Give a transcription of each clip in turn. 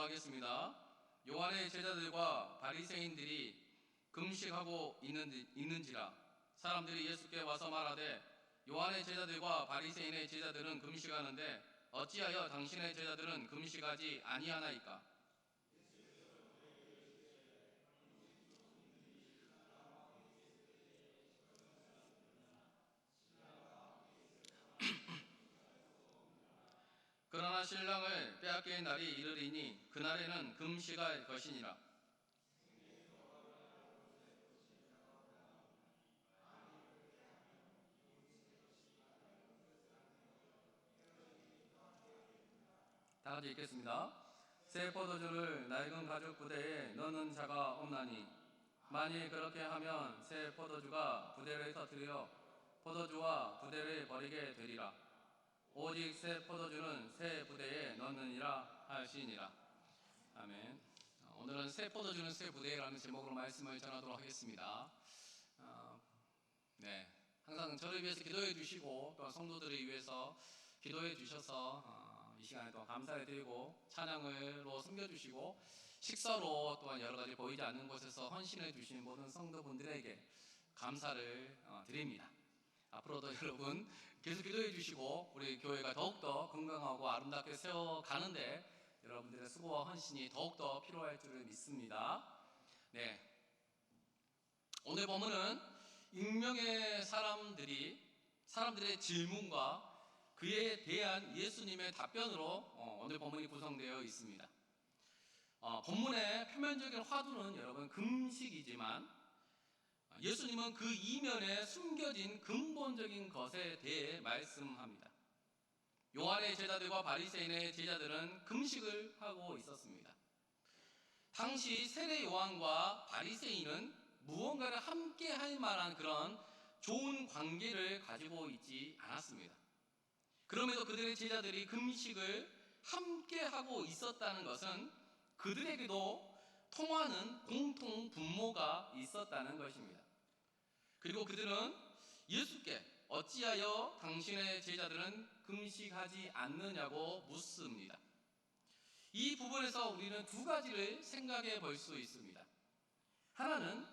하도록 하겠습니다. 요한의 제자들과 바리새인들이 금식하고 있는지라 사람들이 예수께 와서 말하되 요한의 제자들과 바리새인의 제자들은 금식하는데 어찌하여 당신의 제자들은 금식하지 아니하나이까? 그러나 신랑을 빼앗길 날이 이르리니 그날에는 금식할 것이니라. 다 같이 읽겠습니다. 새 포도주를 낡은 가죽 부대에 넣는 자가 없나니 만일 그렇게 하면 새 포도주가 부대를 터뜨려 포도주와 부대를 버리게 되리라. 오직 새 포도주는 새 부대에 넣느니라 하시니라. 아멘. 오늘은 새 포도주는 새 부대라는 제목으로 말씀을 전하도록 하겠습니다. 항상 저를 위해서 기도해 주시고 또 성도들을 위해서 기도해 주셔서 이 시간에 또 감사를 드리고 찬양으로 섬겨주시고 식사로 또한 여러 가지 보이지 않는 곳에서 헌신해 주신 모든 성도분들에게 감사를 드립니다. 앞으로도 여러분 계속 기도해 주시고 우리 교회가 더욱더 건강하고 아름답게 세워가는데 여러분들의 수고와 헌신이 더욱더 필요할 줄을 믿습니다. 오늘 본문은 익명의 사람들의 질문과 그에 대한 예수님의 답변으로 오늘 본문이 구성되어 있습니다. 본문의 표면적인 화두는 여러분 금식이지만 예수님은 그 이면에 숨겨진 근본적인 것에 대해 말씀합니다. 요한의 제자들과 바리새인의 제자들은 금식을 하고 있었습니다. 당시 세례 요한과 바리새인은 무언가를 함께 할 만한 그런 좋은 관계를 가지고 있지 않았습니다. 그럼에도 그들의 제자들이 금식을 함께 하고 있었다는 것은 그들에게도 통하는 공통 분모가 있었다는 것입니다. 그리고 그들은 예수께 어찌하여 당신의 제자들은 금식하지 않느냐고 묻습니다. 이 부분에서 우리는 두 가지를 생각해 볼 수 있습니다. 하나는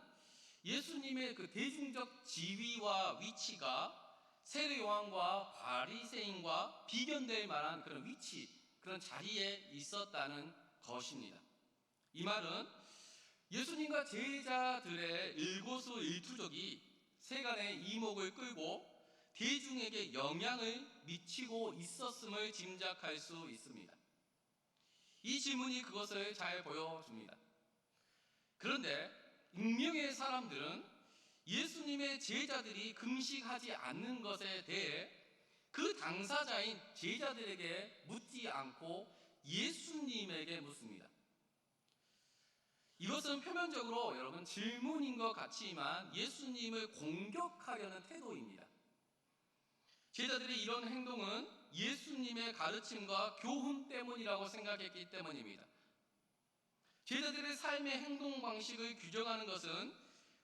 예수님의 그 대중적 지위와 위치가 세례 요한과 바리새인과 비견될 만한 그런 위치, 그런 자리에 있었다는 것입니다. 이 말은 예수님과 제자들의 일거수일투족이 세간의 이목을 끌고 대중에게 영향을 미치고 있었음을 짐작할 수 있습니다. 이 질문이 그것을 잘 보여줍니다. 그런데 익명의 사람들은 예수님의 제자들이 금식하지 않는 것에 대해 그 당사자인 제자들에게 묻지 않고 예수님에게 묻습니다. 이것은 표면적으로 여러분 질문인 것 같지만 예수님을 공격하려는 태도입니다. 제자들의 이런 행동은 예수님의 가르침과 교훈 때문이라고 생각했기 때문입니다. 제자들의 삶의 행동 방식을 규정하는 것은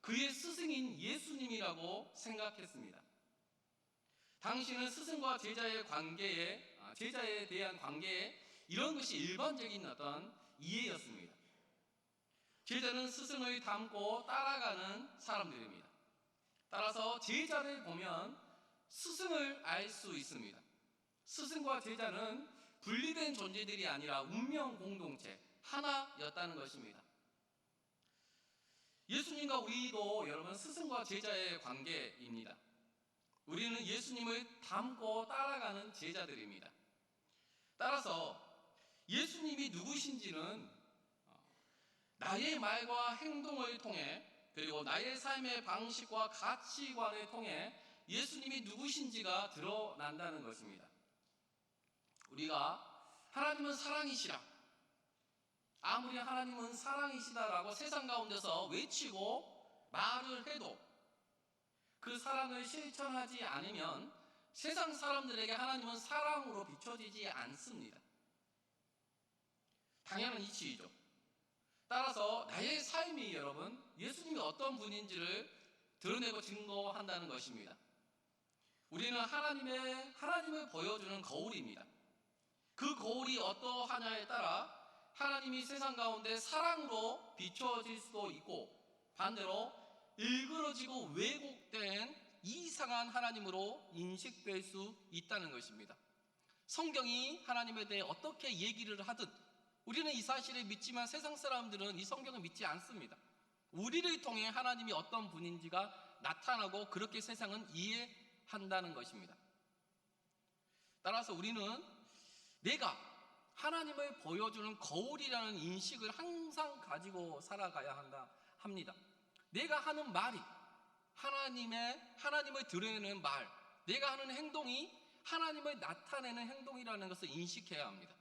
그의 스승인 예수님이라고 생각했습니다. 당시는 스승과 제자의 관계에, 제자에 대한 관계에 이런 것이 일반적인 어떤 이해였습니다. 제자는 스승을 닮고 따라가는 사람들입니다. 따라서 제자를 보면 스승을 알 수 있습니다. 스승과 제자는 분리된 존재들이 아니라 운명 공동체, 하나였다는 것입니다. 예수님과 우리도 여러분 스승과 제자의 관계입니다. 우리는 예수님을 닮고 따라가는 제자들입니다. 따라서 예수님이 누구신지는 나의 말과 행동을 통해 그리고 나의 삶의 방식과 가치관을 통해 예수님이 누구신지가 드러난다는 것입니다. 우리가 하나님은 사랑이시라, 아무리 하나님은 사랑이시다라고 세상 가운데서 외치고 말을 해도 그 사랑을 실천하지 않으면 세상 사람들에게 하나님은 사랑으로 비춰지지 않습니다. 당연한 이치이죠. 따라서 나의 삶이 여러분 예수님이 어떤 분인지를 드러내고 증거한다는 것입니다. 우리는 하나님을 보여주는 거울입니다. 그 거울이 어떠하냐에 따라 하나님이 세상 가운데 사랑으로 비춰질 수도 있고, 반대로 일그러지고 왜곡된 이상한 하나님으로 인식될 수 있다는 것입니다. 성경이 하나님에 대해 어떻게 얘기를 하든 우리는 이 사실을 믿지만 세상 사람들은 이 성경을 믿지 않습니다. 우리를 통해 하나님이 어떤 분인지가 나타나고 그렇게 세상은 이해한다는 것입니다. 따라서 우리는 내가 하나님을 보여주는 거울이라는 인식을 항상 가지고 살아가야 합니다. 내가 하는 말이 하나님을 드러내는 말, 내가 하는 행동이 하나님을 나타내는 행동이라는 것을 인식해야 합니다.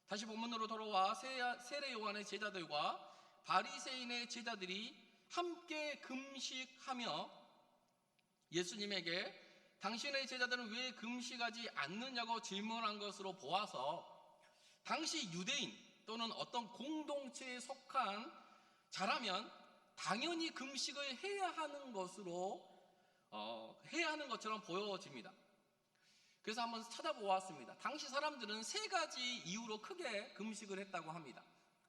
다시 본문으로 돌아와 세례 요한의 제자들과 바리새인의 제자들이 함께 금식하며 예수님에게 당신의 제자들은 왜 금식하지 않느냐고 질문한 것으로 보아서 당시 유대인 또는 어떤 공동체에 속한 자라면 당연히 금식을 해야 하는 것처럼 보여집니다. 그래서 한번 찾아보았습니다. 당시 사람들은 세 가지 이유로 크게 금식을 했다고 합니다.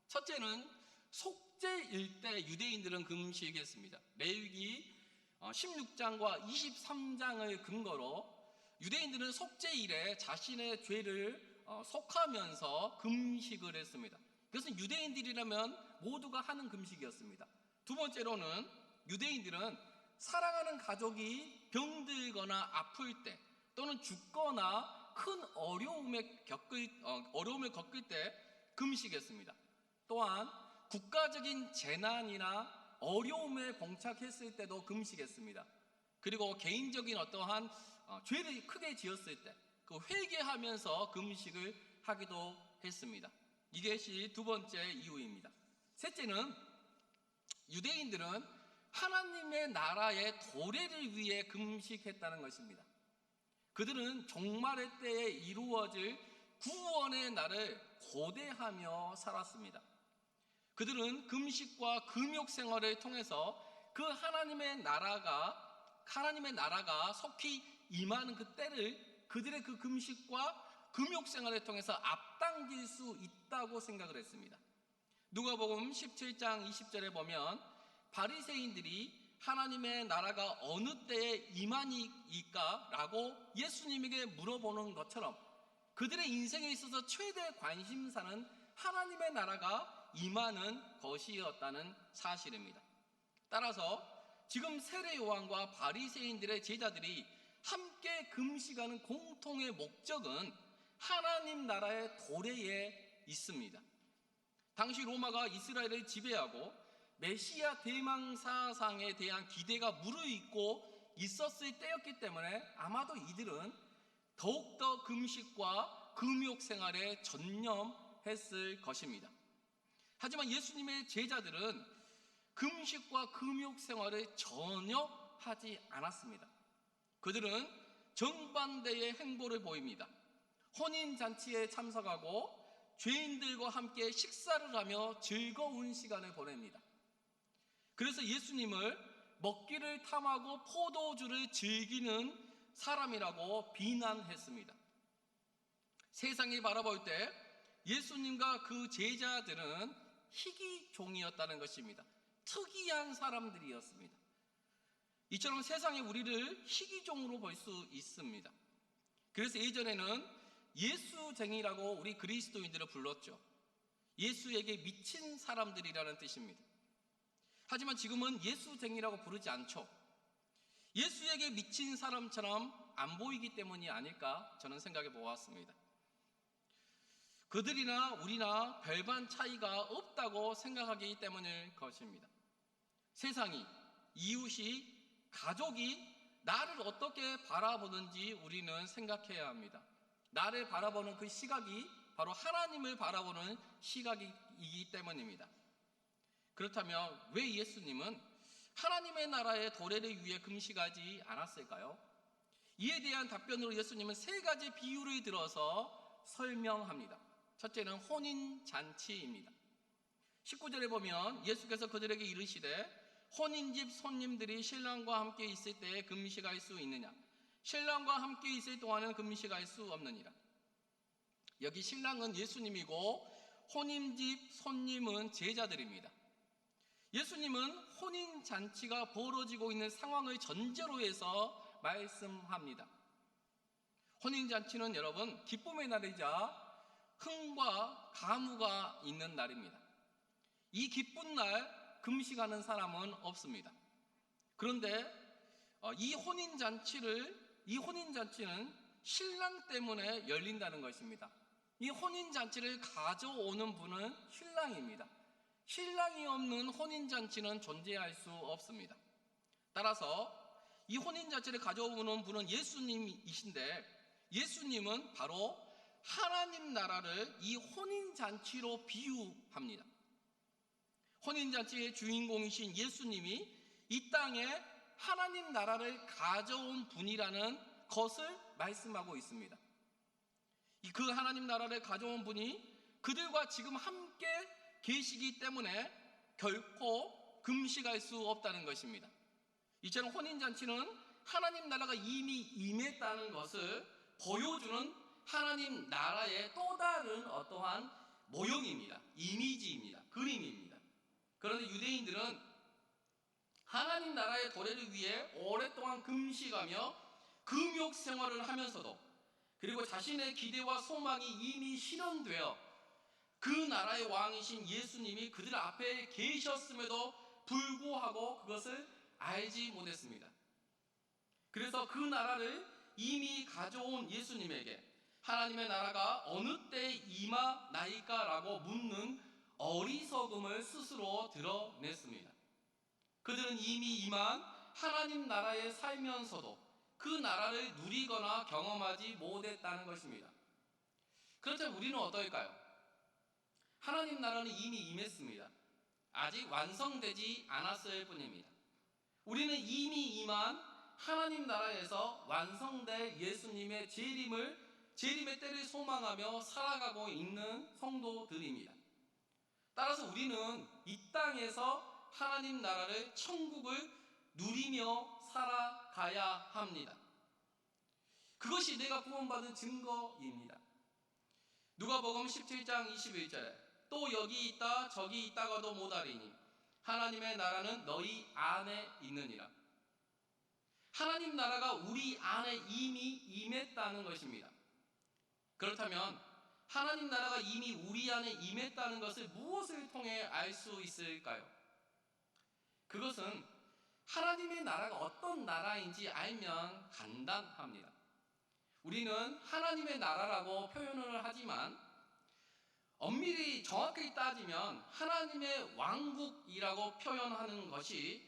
첫째는 속죄일 때 유대인들은 금식했습니다. 레위기 16장과 23장을 근거로 유대인들은 속죄일에 자신의 죄를 속하면서 금식을 했습니다. 그것은 유대인들이라면 모두가 하는 금식이었습니다. 두 번째로는 유대인들은 사랑하는 가족이 병들거나 아플 때 또는 죽거나 큰 어려움을 겪을 때 금식했습니다. 또한 국가적인 재난이나 어려움에 봉착했을 때도 금식했습니다. 그리고 개인적인 어떠한 죄를 크게 지었을 때 그 회개하면서 금식을 하기도 했습니다. 이것이 두 번째 이유입니다. 셋째는 유대인들은 하나님의 나라의 도래를 위해 금식했다는 것입니다. 그들은 종말의 때에 이루어질 구원의 날을 고대하며 살았습니다. 그들은 금식과 금욕 생활을 통해서 그 하나님의 나라가 속히 임하는 그 때를 그들의 그 금식과 금욕 생활을 통해서 앞당길 수 있다고 생각을 했습니다. 누가복음 17장 20절에 보면 바리새인들이 하나님의 나라가 어느 때에 임하니까 라고 예수님에게 물어보는 것처럼 그들의 인생에 있어서 최대 관심사는 하나님의 나라가 임하는 것이었다는 사실입니다. 따라서 지금 세례 요한과 바리새인들의 제자들이 함께 금식하는 공통의 목적은 하나님 나라의 도래에 있습니다. 당시 로마가 이스라엘을 지배하고 메시아 대망사상에 대한 기대가 무르익고 있었을 때였기 때문에 아마도 이들은 더욱더 금식과 금욕 생활에 전념했을 것입니다. 하지만 예수님의 제자들은 금식과 금욕 생활을 전혀 하지 않았습니다. 그들은 정반대의 행보를 보입니다. 혼인잔치에 참석하고 죄인들과 함께 식사를 하며 즐거운 시간을 보냅니다. 그래서 예수님을 먹기를 탐하고 포도주를 즐기는 사람이라고 비난했습니다. 세상이 바라볼 때 예수님과 그 제자들은 희귀종이었다는 것입니다. 특이한 사람들이었습니다. 이처럼 세상이 우리를 희귀종으로 볼 수 있습니다. 그래서 예전에는 예수쟁이라고 우리 그리스도인들을 불렀죠. 예수에게 미친 사람들이라는 뜻입니다. 하지만 지금은 예수쟁이라고 부르지 않죠. 예수에게 미친 사람처럼 안 보이기 때문이 아닐까 저는 생각해 보았습니다. 그들이나 우리나 별반 차이가 없다고 생각하기 때문일 것입니다. 세상이, 이웃이, 가족이 나를 어떻게 바라보는지 우리는 생각해야 합니다. 나를 바라보는 그 시각이 바로 하나님을 바라보는 시각이기 때문입니다. 그렇다면 왜 예수님은 하나님의 나라의 도래를 위해 금식하지 않았을까요? 이에 대한 답변으로 예수님은 세 가지 비유를 들어서 설명합니다. 첫째는 혼인잔치입니다. 19절에 보면 예수께서 그들에게 이르시되 혼인집 손님들이 신랑과 함께 있을 때에 금식할 수 있느냐? 신랑과 함께 있을 동안은 금식할 수 없느니라. 여기 신랑은 예수님이고 혼인집 손님은 제자들입니다. 예수님은 혼인잔치가 벌어지고 있는 상황을 전제로 해서 말씀합니다. 혼인잔치는 여러분 기쁨의 날이자 흥과 가무가 있는 날입니다. 이 기쁜 날 금식하는 사람은 없습니다. 그런데 이 혼인잔치는 신랑 때문에 열린다는 것입니다. 이 혼인잔치를 가져오는 분은 신랑입니다. 신랑이 없는 혼인잔치는 존재할 수 없습니다. 따라서 이 혼인잔치를 가져오는 분은 예수님이신데, 예수님은 바로 하나님 나라를 이 혼인잔치로 비유합니다. 혼인잔치의 주인공이신 예수님이 이 땅에 하나님 나라를 가져온 분이라는 것을 말씀하고 있습니다. 그 하나님 나라를 가져온 분이 그들과 지금 함께 계시기 때문에 결코 금식할 수 없다는 것입니다. 이처럼 혼인잔치는 하나님 나라가 이미 임했다는 것을 보여주는 하나님 나라의 또 다른 어떠한 모형입니다. 이미지입니다. 그림입니다. 그런데 유대인들은 하나님 나라의 도래를 위해 오랫동안 금식하며 금욕 생활을 하면서도, 그리고 자신의 기대와 소망이 이미 실현되어 그 나라의 왕이신 예수님이 그들 앞에 계셨음에도 불구하고 그것을 알지 못했습니다. 그래서 그 나라를 이미 가져온 예수님에게 하나님의 나라가 어느 때에 임하나이까라고 묻는 어리석음을 스스로 드러냈습니다. 그들은 이미 임한 하나님 나라에 살면서도 그 나라를 누리거나 경험하지 못했다는 것입니다. 그렇다면 우리는 어떨까요? 하나님 나라는 이미 임했습니다. 아직 완성되지 않았을 뿐입니다. 우리는 이미 임한 하나님 나라에서 완성될 예수님의 재림의 때를 소망하며 살아가고 있는 성도들입니다. 따라서 우리는 이 땅에서 하나님 나라를, 천국을 누리며 살아가야 합니다. 그것이 내가 구원받은 증거입니다. 누가복음 17장 21절에 또 여기 있다 저기 있다가도 못하리니 하나님의 나라는 너희 안에 있느니라. 하나님 나라가 우리 안에 이미 임했다는 것입니다. 그렇다면 하나님 나라가 이미 우리 안에 임했다는 것을 무엇을 통해 알 수 있을까요? 그것은 하나님의 나라가 어떤 나라인지 알면 간단합니다. 우리는 하나님의 나라라고 표현을 하지만 엄밀히 정확하게 따지면 하나님의 왕국이라고 표현하는 것이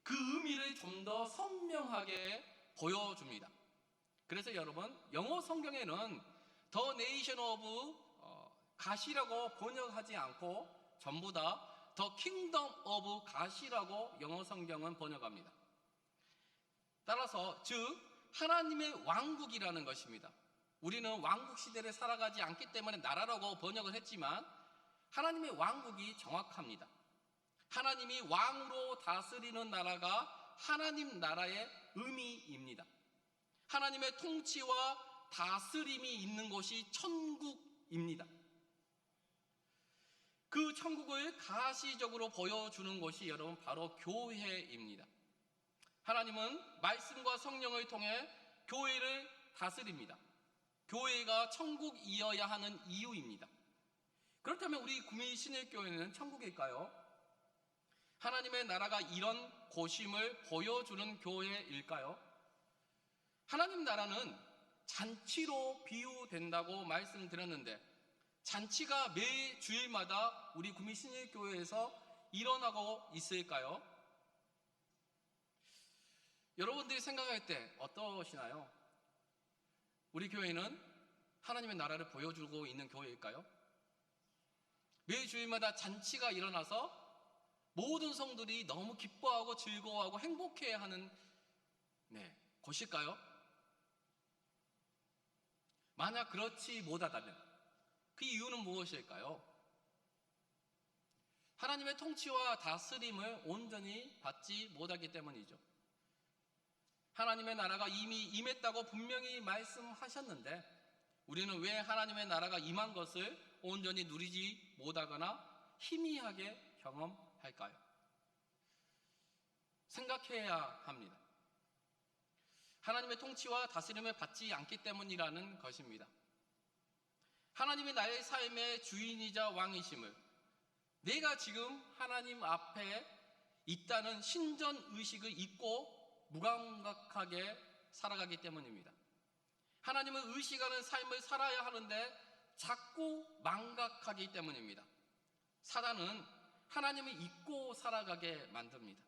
그 의미를 좀 더 선명하게 보여줍니다. 그래서 여러분, 영어 성경에는 The Nation of God이라고 번역하지 않고 전부 다 The Kingdom of God이라고 영어 성경은 번역합니다. 따라서 즉 하나님의 왕국이라는 것입니다. 우리는 왕국 시대를 살아가지 않기 때문에 나라라고 번역을 했지만 하나님의 왕국이 정확합니다. 하나님이 왕으로 다스리는 나라가 하나님 나라의 의미입니다. 하나님의 통치와 다스림이 있는 곳이 천국입니다. 그 천국을 가시적으로 보여주는 것이 여러분 바로 교회입니다. 하나님은 말씀과 성령을 통해 교회를 다스립니다. 교회가 천국이어야 하는 이유입니다. 그렇다면 우리 구민신일교회는 천국일까요? 하나님의 나라가 이런 곳임을 보여주는 교회일까요? 하나님 나라는 잔치로 비유된다고 말씀드렸는데 잔치가 매 주일마다 우리 구민신일교회에서 일어나고 있을까요? 여러분들이 생각할 때 어떠시나요? 우리 교회는 하나님의 나라를 보여주고 있는 교회일까요? 매 주일마다 잔치가 일어나서 모든 성들이 너무 기뻐하고 즐거워하고 행복해하는 곳일까요? 만약 그렇지 못하다면 그 이유는 무엇일까요? 하나님의 통치와 다스림을 온전히 받지 못하기 때문이죠. 하나님의 나라가 이미 임했다고 분명히 말씀하셨는데 우리는 왜 하나님의 나라가 임한 것을 온전히 누리지 못하거나 희미하게 경험할까요? 생각해야 합니다. 하나님의 통치와 다스림을 받지 않기 때문이라는 것입니다. 하나님이 나의 삶의 주인이자 왕이심을, 내가 지금 하나님 앞에 있다는 신전 의식을 잊고 무감각하게 살아가기 때문입니다. 하나님을 의식하는 삶을 살아야 하는데 자꾸 망각하기 때문입니다. 사단은 하나님을 잊고 살아가게 만듭니다.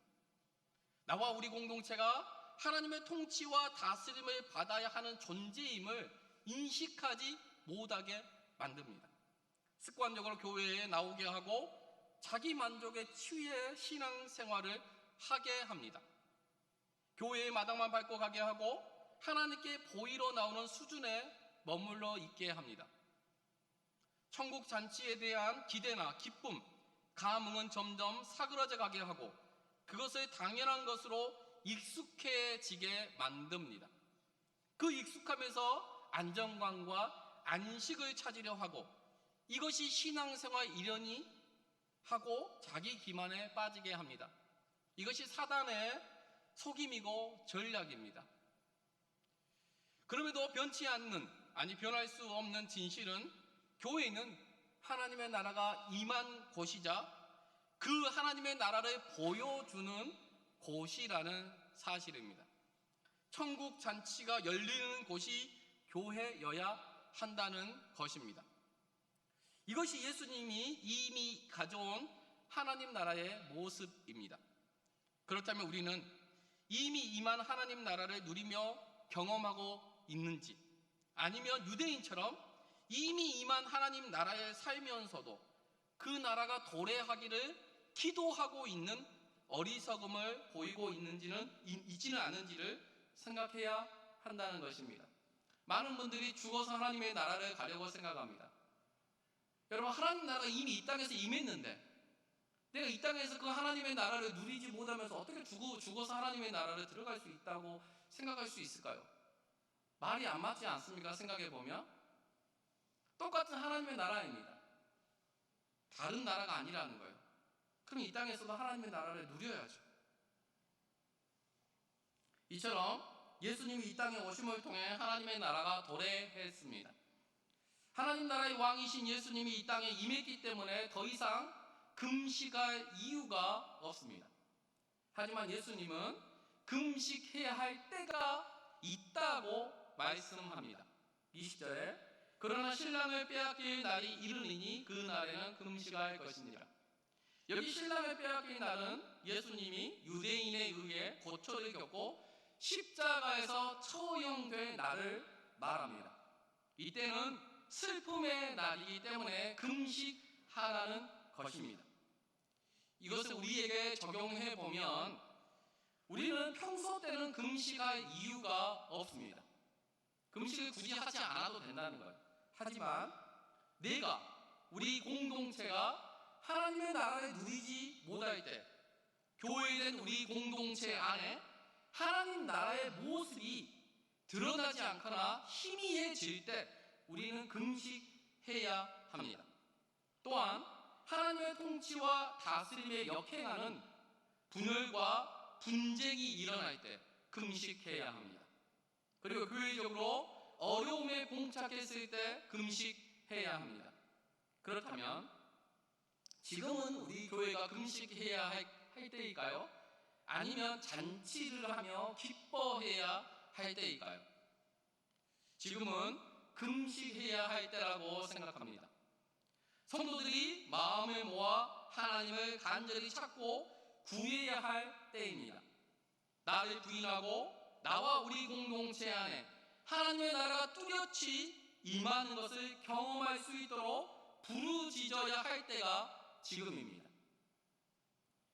나와 우리 공동체가 하나님의 통치와 다스림을 받아야 하는 존재임을 인식하지 못하게 만듭니다. 습관적으로 교회에 나오게 하고 자기 만족에 취해 신앙생활을 하게 합니다. 교회의 마당만 밟고 가게 하고 하나님께 보이러 나오는 수준에 머물러 있게 합니다. 천국 잔치에 대한 기대나 기쁨, 감흥은 점점 사그라져 가게 하고 그것을 당연한 것으로 익숙해지게 만듭니다. 그 익숙함에서 안정감과 안식을 찾으려 하고 이것이 신앙생활 일환이 하고 자기 기만에 빠지게 합니다. 이것이 사단의 속임이고 전략입니다. 그럼에도 변치 않는, 변할 수 없는 진실은 교회는 하나님의 나라가 임한 곳이자 그 하나님의 나라를 보여주는 곳이라는 사실입니다. 천국 잔치가 열리는 곳이 교회여야 한다는 것입니다. 이것이 예수님이 이미 가져온 하나님 나라의 모습입니다. 그렇다면 우리는 이미 임한 하나님 나라를 누리며 경험하고 있는지, 아니면 유대인처럼 이미 임한 하나님 나라에 살면서도 그 나라가 도래하기를 기도하고 있는 어리석음을 보이고 있지는 않은지를 생각해야 한다는 것입니다. 많은 분들이 죽어서 하나님의 나라를 가려고 생각합니다. 여러분, 하나님 나라가 이미 이 땅에서 임했는데 내가 이 땅에서 그 하나님의 나라를 누리지 못하면서 어떻게 죽어서 하나님의 나라를 들어갈 수 있다고 생각할 수 있을까요? 말이 안 맞지 않습니까? 생각해보면 똑같은 하나님의 나라입니다. 다른 나라가 아니라는 거예요. 그럼 이 땅에서도 하나님의 나라를 누려야죠. 이처럼 예수님이 이 땅에 오심을 통해 하나님의 나라가 도래했습니다. 하나님 나라의 왕이신 예수님이 이 땅에 임했기 때문에 더 이상 금식할 이유가 없습니다. 하지만 예수님은 금식해야 할 때가 있다고 말씀합니다. 20절에 그러나 신랑을 빼앗길 날이 이르리니 그 날에는 금식할 것이니라. 여기 신랑을 빼앗길 날은 예수님이 유대인에 의해 고초를 겪고 십자가에서 처형된 날을 말합니다. 이때는 슬픔의 날이기 때문에 금식하라는 것입니다. 이것을 우리에게 적용해 보면 우리는 평소 때는 금식할 이유가 없습니다. 금식을 굳이 하지 않아도 된다는 거예요. 하지만 우리 공동체가 하나님의 나라를 누리지 못할 때, 교회된 우리 공동체 안에 하나님 나라의 모습이 드러나지 않거나 희미해질 때 우리는 금식해야 합니다. 또한 하나님의 통치와 다스림에 역행하는 분열과 분쟁이 일어날 때 금식해야 합니다. 그리고 교회적으로 어려움에 봉착했을 때 금식해야 합니다. 그렇다면 지금은 우리 교회가 금식해야 할 때일까요? 아니면 잔치를 하며 기뻐해야 할 때일까요? 지금은 금식해야 할 때라고 생각합니다. 성도들이 마음을 모아 하나님을 간절히 찾고 구해야 할 때입니다. 나를 부인하고 나와 우리 공동체 안에 하나님의 나라가 뚜렷이 임하는 것을 경험할 수 있도록 부르짖어야 할 때가 지금입니다.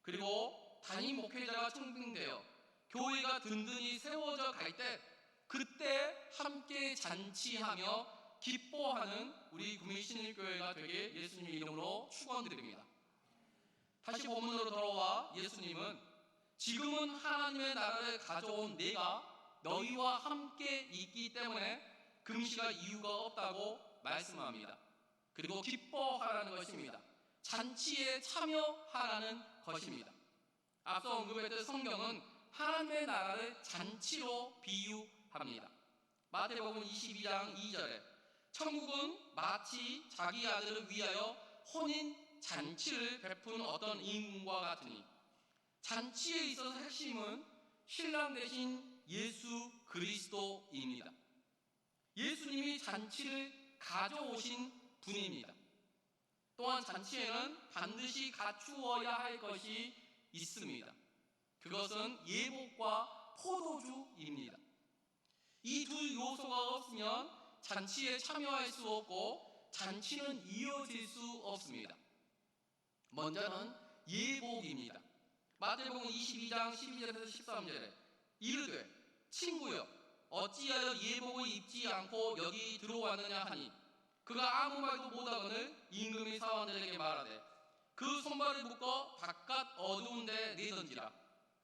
그리고 담임 목회자가 청빙되어 교회가 든든히 세워져 갈 때 그때 함께 잔치하며 기뻐하는 우리 구민신일교회가 되게 예수님의 이름으로 축원드립니다. 다시 본문으로 돌아와 예수님은 지금은 하나님의 나라를 가져온 내가 너희와 함께 있기 때문에 금식할 이유가 없다고 말씀합니다. 그리고 기뻐하라는 것입니다. 잔치에 참여하라는 것입니다. 앞서 언급했던 성경은 하나님의 나라를 잔치로 비유합니다. 마태복음 22장 2절에 천국은 마치 자기 아들을 위하여 혼인 잔치를 베푸는 어떤 임금과 같으니, 잔치에 있어서 핵심은 신랑 대신 예수 그리스도입니다. 예수님이 잔치를 가져오신 분입니다. 또한 잔치에는 반드시 갖추어야 할 것이 있습니다. 그것은 예복과 포도주입니다. 이 두 요소가 없으면 잔치에 참여할 수 없고 잔치는 이어질 수 없습니다. 먼저는 예복입니다. 마태복음 22장 12절에서 13절에 이르되 친구여 어찌하여 예복을 입지 않고 여기 들어왔느냐 하니, 그가 아무 말도 못하거늘 임금이 사원들에게 말하되 그 손발을 묶어 바깥 어두운 데 내던지라.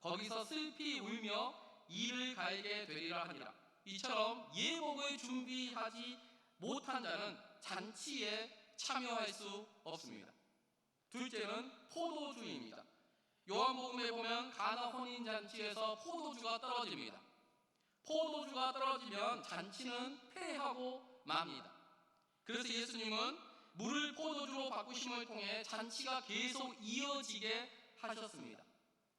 거기서 슬피 울며 이를 갈게 되리라 하니라. 이처럼 예복을 준비하지 못한 자는 잔치에 참여할 수 없습니다. 둘째는 포도주입니다. 요한복음에 보면 가나 혼인잔치에서 포도주가 떨어집니다. 포도주가 떨어지면 잔치는 패하고 맙니다. 그래서 예수님은 물을 포도주로 바꾸심을 통해 잔치가 계속 이어지게 하셨습니다.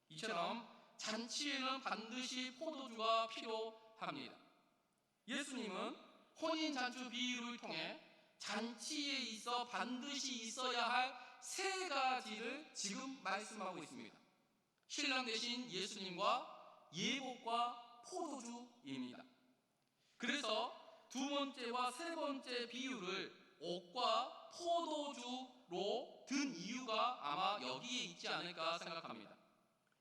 이처럼 잔치에는 반드시 포도주가 필요합니다. 예수님은 혼인잔치 비유를 통해 잔치에 있어 반드시 있어야 할 세 가지를 지금 말씀하고 있습니다. 신랑 대신 예수님과 예복과 포도주입니다. 그래서 두 번째와 세 번째 비유를 옷과 포도주로 든 이유가 아마 여기에 있지 않을까 생각합니다.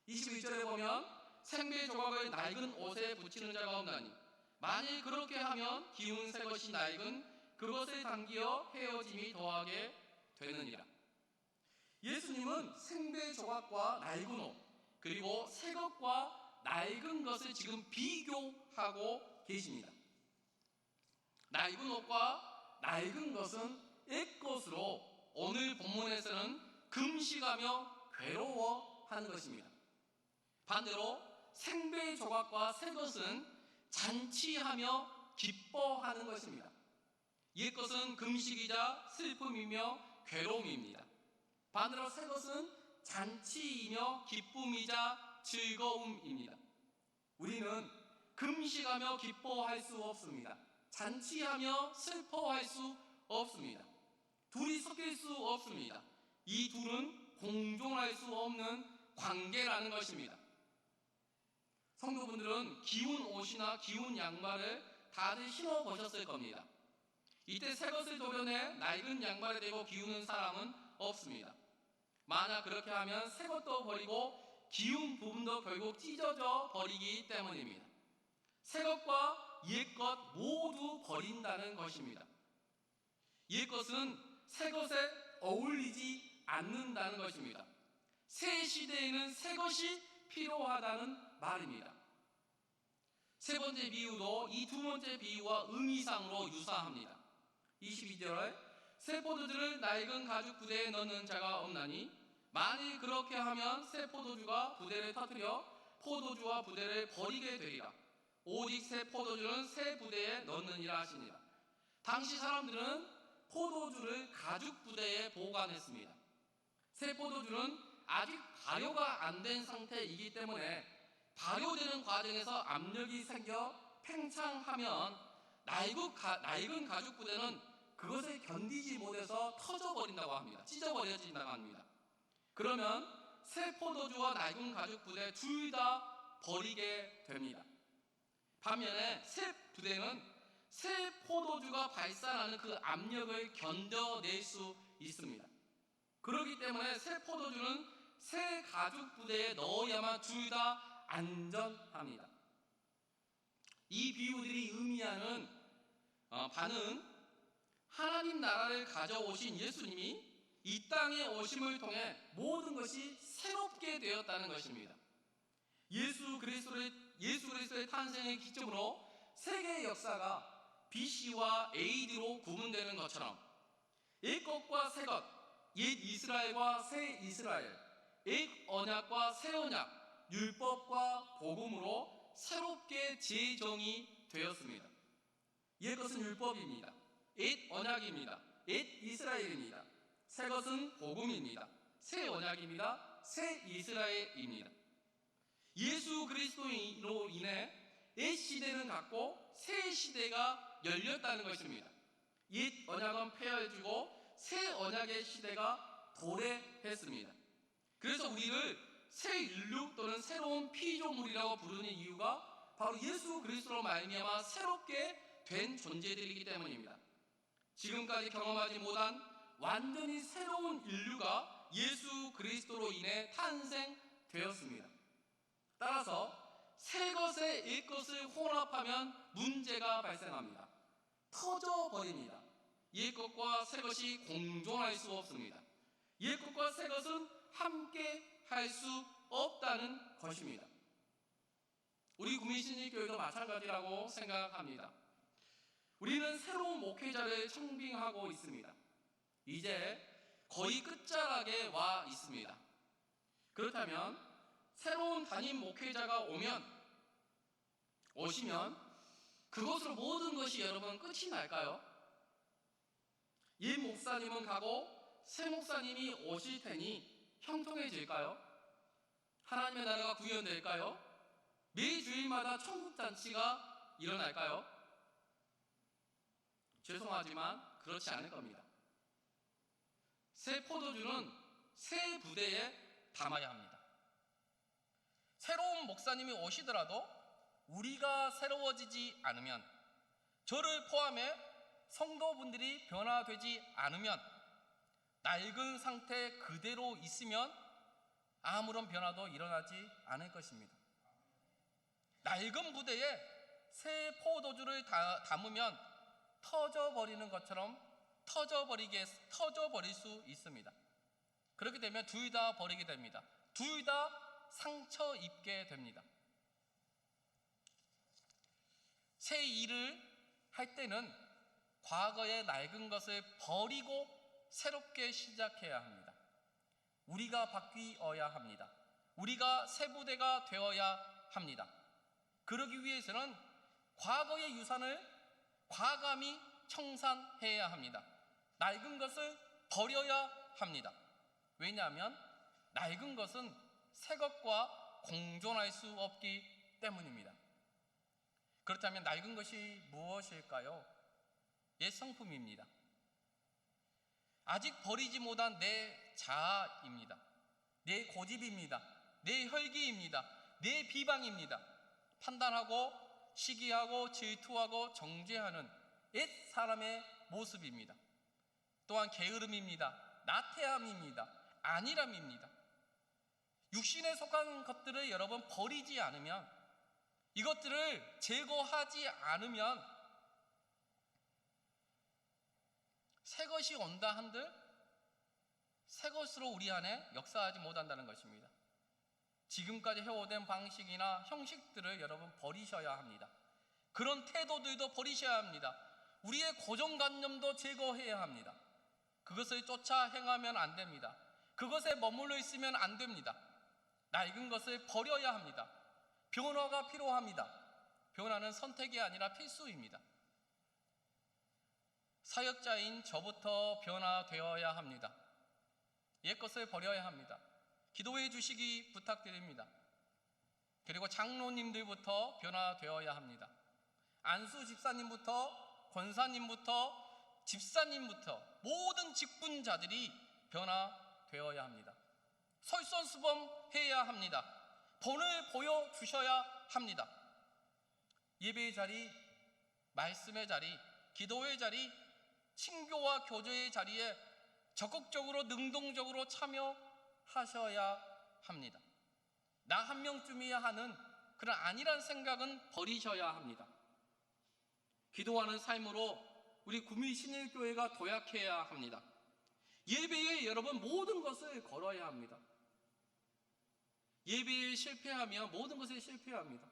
21절에 보면 생배 조각을 낡은 옷에 붙이는 자가 없나니 만일 그렇게 하면 기운 새 것이 낡은 그것에 당기어 헤어짐이 더하게 되느니라. 예수님은 생배 조각과 낡은 옷 그리고 새 것과 낡은 것을 지금 비교하고 계십니다. 낡은 옷과 낡은 것은 옛것으로 오늘 본문에서는 금식하며 괴로워하는 것입니다. 반대로 생배 조각과 새 것은 잔치하며 기뻐하는 것입니다. 옛것은 금식이자 슬픔이며 괴로움입니다. 반대로 새 것은 잔치이며 기쁨이자 즐거움입니다. 우리는 금식하며 기뻐할 수 없습니다. 잔치하며 슬퍼할 수 없습니다. 둘이 섞일 수 없습니다. 이 둘은 공존할 수 없는 관계라는 것입니다. 성도분들은 기운 옷이나 기운 양말을 다들 신어보셨을 겁니다. 이때 새 것을 도려내 낡은 양말에 대고 기우는 사람은 없습니다. 만약 그렇게 하면 새 것도 버리고 기운 부분도 결국 찢어져 버리기 때문입니다. 새 것과 옛 것 모두 버린다는 것입니다. 옛 것은 새 것에 어울리지 않는다는 것입니다. 새 시대에는 새 것이 필요하다는 말입니다. 세 번째 비유도 이 두 번째 비유와 의미상으로 유사합니다. 22절 새 포도주를 낡은 가죽 부대에 넣는 자가 없나니 만일 그렇게 하면 새 포도주가 부대를 터뜨려 포도주와 부대를 버리게 되리라. 오직 새 포도주는 새 부대에 넣느니라 하시니라. 당시 사람들은 포도주를 가죽 부대에 보관했습니다. 새 포도주는 아직 발효가 안 된 상태이기 때문에 발효되는 과정에서 압력이 생겨 팽창하면 낡은 가죽 부대는 그것을 견디지 못해서 터져버린다고 합니다. 찢어버려진다고 합니다. 그러면 새 포도주와 낡은 가죽 부대 둘 다 버리게 됩니다. 반면에 새 부대는 새 포도주가 발산하는 그 압력을 견뎌낼 수 있습니다. 그렇기 때문에 새 포도주는 새 가죽 부대에 넣어야만 둘 다 안전합니다. 이 비유들이 의미하는 바는 하나님 나라를 가져오신 예수님이 이 땅에 오심을 통해 모든 것이 새롭게 되었다는 것입니다. 예수 그리스도의 탄생의 기점으로 세계의 역사가 BC와 AD로 구분되는 것처럼 옛 것과 새 것, 옛 이스라엘과 새 이스라엘, 옛 언약과 새 언약, 율법과 복음으로 새롭게 재정이 되었습니다. 옛 것은 율법입니다. 옛 언약입니다. 옛 이스라엘입니다. 새 것은 복음입니다. 새 언약입니다. 새 이스라엘입니다. 예수 그리스도로 인해 옛 시대는 갔고 새 시대가 열렸다는 것입니다. 옛 언약은 폐하해지고 새 언약의 시대가 도래했습니다. 그래서 우리를 새 인류 또는 새로운 피조물이라고 부르는 이유가 바로 예수 그리스도로 말미암아 새롭게 된 존재들이기 때문입니다. 지금까지 경험하지 못한 완전히 새로운 인류가 예수 그리스도로 인해 탄생되었습니다. 따라서 새 것에 옛 것을 혼합하면 문제가 발생합니다. 터져버립니다. 옛 것과 새 것이 공존할 수 없습니다. 옛 것과 새 것은 함께 할 수 없다는 것입니다. 우리 구민신일교회도 마찬가지라고 생각합니다. 우리는 새로운 목회자를 청빙하고 있습니다. 이제 거의 끝자락에 와 있습니다. 그렇다면 새로운 담임 목회자가 오시면 그것으로 모든 것이 여러분 끝이 날까요? 옛 목사님은 가고 새 목사님이 오실 테니 형통해질까요? 하나님의 나라가 구현될까요? 매 주일마다 천국잔치가 일어날까요? 죄송하지만 그렇지 않을 겁니다. 새 포도주는 새 부대에 담아야 합니다. 새로운 목사님이 오시더라도 우리가 새로워지지 않으면, 저를 포함해 성도분들이 변화되지 않으면, 낡은 상태 그대로 있으면 아무런 변화도 일어나지 않을 것입니다. 낡은 부대에 새 포도주를 담으면 터져버리는 것처럼 터져버릴 수 있습니다. 그렇게 되면 둘 다 버리게 됩니다. 둘 다 상처 입게 됩니다. 새 일을 할 때는 과거의 낡은 것을 버리고 새롭게 시작해야 합니다. 우리가 바뀌어야 합니다. 우리가 새 부대가 되어야 합니다. 그러기 위해서는 과거의 유산을 과감히 청산해야 합니다. 낡은 것을 버려야 합니다. 왜냐하면 낡은 것은 새 것과 공존할 수 없기 때문입니다. 그렇다면 낡은 것이 무엇일까요? 옛 성품입니다. 아직 버리지 못한 내 자아입니다. 내 고집입니다. 내 혈기입니다. 내 비방입니다. 판단하고 시기하고 질투하고 정죄하는 옛 사람의 모습입니다. 또한 게으름입니다. 나태함입니다. 안일함입니다. 육신에 속한 것들을 여러분 버리지 않으면, 이것들을 제거하지 않으면 새 것이 온다 한들 새 것으로 우리 안에 역사하지 못한다는 것입니다. 지금까지 해오던 방식이나 형식들을 여러분 버리셔야 합니다. 그런 태도들도 버리셔야 합니다. 우리의 고정관념도 제거해야 합니다. 그것을 쫓아 행하면 안 됩니다. 그것에 머물러 있으면 안 됩니다. 낡은 것을 버려야 합니다. 변화가 필요합니다. 변화는 선택이 아니라 필수입니다. 사역자인 저부터 변화되어야 합니다. 옛 것을 버려야 합니다. 기도해 주시기 부탁드립니다. 그리고 장로님들부터 변화되어야 합니다. 안수 집사님부터, 권사님부터, 집사님부터 모든 직분자들이 변화되어야 합니다. 솔선수범해야 합니다. 본을 보여주셔야 합니다. 예배의 자리, 말씀의 자리, 기도의 자리, 친교와 교제의 자리에 적극적으로 능동적으로 참여하셔야 합니다. 나 한 명쯤이야 하는 그런 안일한 생각은 버리셔야 합니다. 기도하는 삶으로 우리 구미신일교회가 도약해야 합니다. 예배에 여러분 모든 것을 걸어야 합니다. 예배에 실패하면 모든 것에 실패합니다.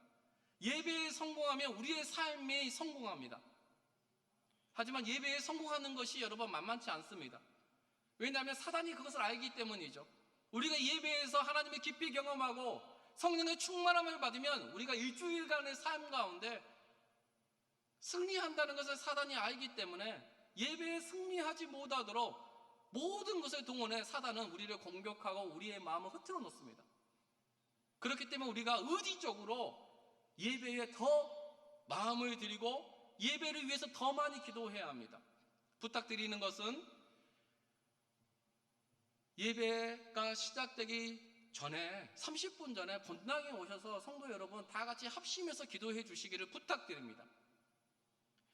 예배에 성공하면 우리의 삶에 성공합니다. 하지만 예배에 성공하는 것이 여러분 만만치 않습니다. 왜냐하면 사단이 그것을 알기 때문이죠. 우리가 예배에서 하나님의 깊이 경험하고 성령의 충만함을 받으면 우리가 일주일간의 삶 가운데 승리한다는 것을 사단이 알기 때문에 예배에 승리하지 못하도록 모든 것을 동원해 사단은 우리를 공격하고 우리의 마음을 흐트러 놓습니다. 그렇기 때문에 우리가 의지적으로 예배에 더 마음을 들이고 예배를 위해서 더 많이 기도해야 합니다. 부탁드리는 것은 예배가 시작되기 전에 30분 전에 본당에 오셔서 성도 여러분 다 같이 합심해서 기도해 주시기를 부탁드립니다.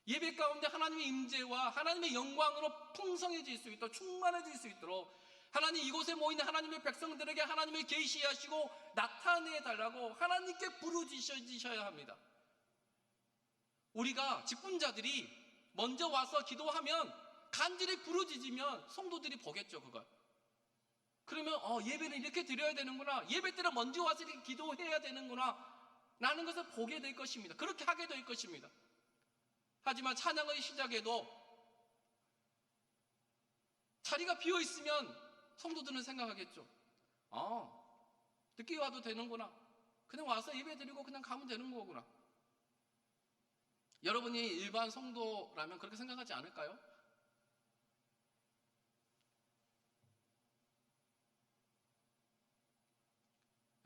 예배 가운데 하나님의 임재와 하나님의 영광으로 풍성해질 수 있도록 충만해질 수 있도록 하나님 이곳에 모이는 하나님의 백성들에게 하나님을 계시하시고 나타내 달라고 하나님께 부르짖으셔야 합니다. 우리가 직분자들이 먼저 와서 기도하면 간절히 부르짖으면 성도들이 보겠죠. 그걸 그러면 예배는 이렇게 드려야 되는구나, 예배 때는 먼저 와서 이렇게 기도해야 되는구나 라는 것을 보게 될 것입니다. 그렇게 하게 될 것입니다. 하지만 찬양의 시작에도 자리가 비어 있으면 성도들은 생각하겠죠. 늦게 와도 되는구나, 그냥 와서 예배 드리고 그냥 가면 되는 거구나. 여러분이 일반 성도라면 그렇게 생각하지 않을까요?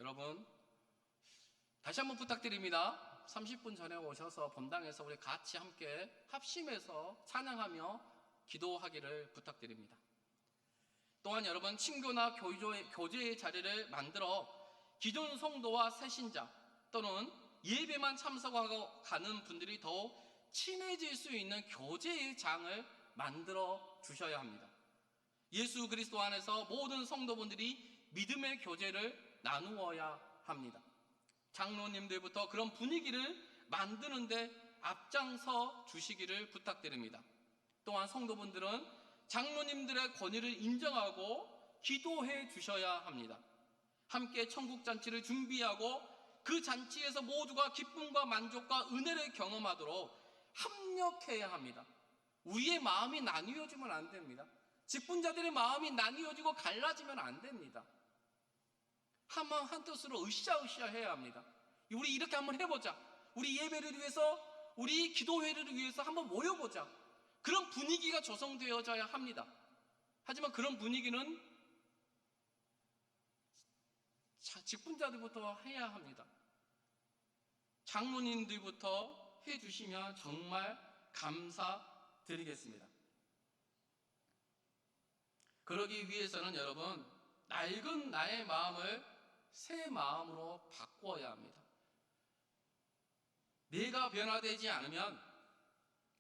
여러분 다시 한번 부탁드립니다. 30분 전에 오셔서 본당에서 우리 같이 함께 합심해서 찬양하며 기도하기를 부탁드립니다. 또한 여러분 친교나 교제의 자리를 만들어 기존 성도와 새신자 또는 예배만 참석하고 가는 분들이 더욱 친해질 수 있는 교제의 장을 만들어 주셔야 합니다. 예수 그리스도 안에서 모든 성도분들이 믿음의 교제를 나누어야 합니다. 장로님들부터 그런 분위기를 만드는데 앞장서 주시기를 부탁드립니다. 또한 성도분들은 장로님들의 권위를 인정하고 기도해 주셔야 합니다. 함께 천국잔치를 준비하고 그 잔치에서 모두가 기쁨과 만족과 은혜를 경험하도록 합력해야 합니다. 우리의 마음이 나뉘어지면 안 됩니다. 직분자들의 마음이 나뉘어지고 갈라지면 안 됩니다. 한마음 한뜻으로 으쌰으쌰 해야 합니다. 우리 이렇게 한번 해보자. 우리 예배를 위해서, 우리 기도회를 위해서 한번 모여보자. 그런 분위기가 조성되어져야 합니다. 하지만 그런 분위기는 직분자들부터 해야 합니다. 장로님들부터 해주시면 정말 감사드리겠습니다. 그러기 위해서는 여러분 낡은 나의 마음을 새 마음으로 바꾸어야 합니다. 내가 변화되지 않으면,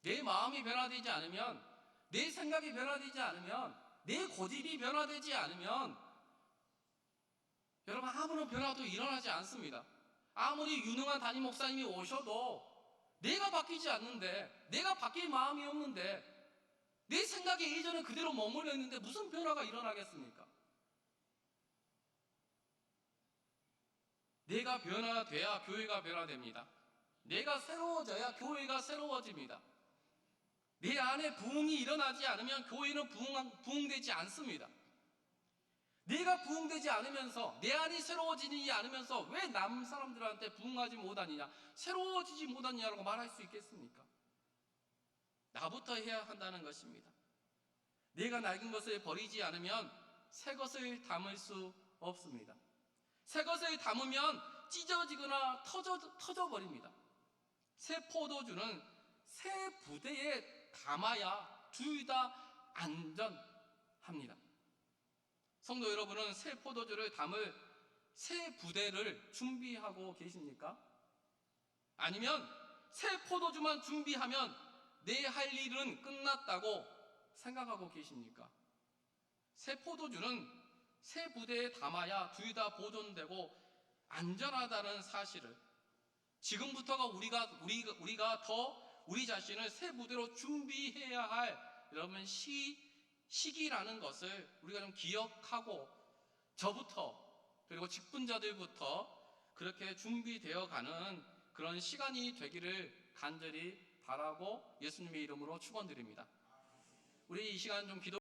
내 마음이 변화되지 않으면, 내 생각이 변화되지 않으면, 내 고집이 변화되지 않으면 여러분 아무런 변화도 일어나지 않습니다. 아무리 유능한 담임 목사님이 오셔도 내가 바뀌지 않는데, 내가 바뀔 마음이 없는데, 내 생각이 예전에 그대로 머물러 있는데 무슨 변화가 일어나겠습니까? 내가 변화돼야 교회가 변화됩니다. 내가 새로워져야 교회가 새로워집니다. 내 안에 부흥이 일어나지 않으면 교회는 부흥되지 않습니다. 내가 부흥되지 않으면서, 내 안이 새로워지지 않으면서 왜 남 사람들한테 부흥하지 못하느냐, 새로워지지 못하느냐라고 말할 수 있겠습니까? 나부터 해야 한다는 것입니다. 내가 낡은 것을 버리지 않으면 새 것을 담을 수 없습니다. 새 것을 담으면 찢어지거나 터져버립니다. 새 포도주는 새 부대에 담아야 둘 다 안전합니다. 성도 여러분은 새 포도주를 담을 새 부대를 준비하고 계십니까? 아니면 새 포도주만 준비하면 내 할 일은 끝났다고 생각하고 계십니까? 새 포도주는 새 부대에 담아야 둘 다 보존되고 안전하다는 사실을, 지금부터가 우리가 더 우리 자신을 새 부대로 준비해야 할 여러분 시기라는 것을 우리가 좀 기억하고, 저부터 그리고 직분자들부터 그렇게 준비되어 가는 그런 시간이 되기를 간절히 바라고 예수님의 이름으로 축원드립니다. 우리 이 시간 좀 기도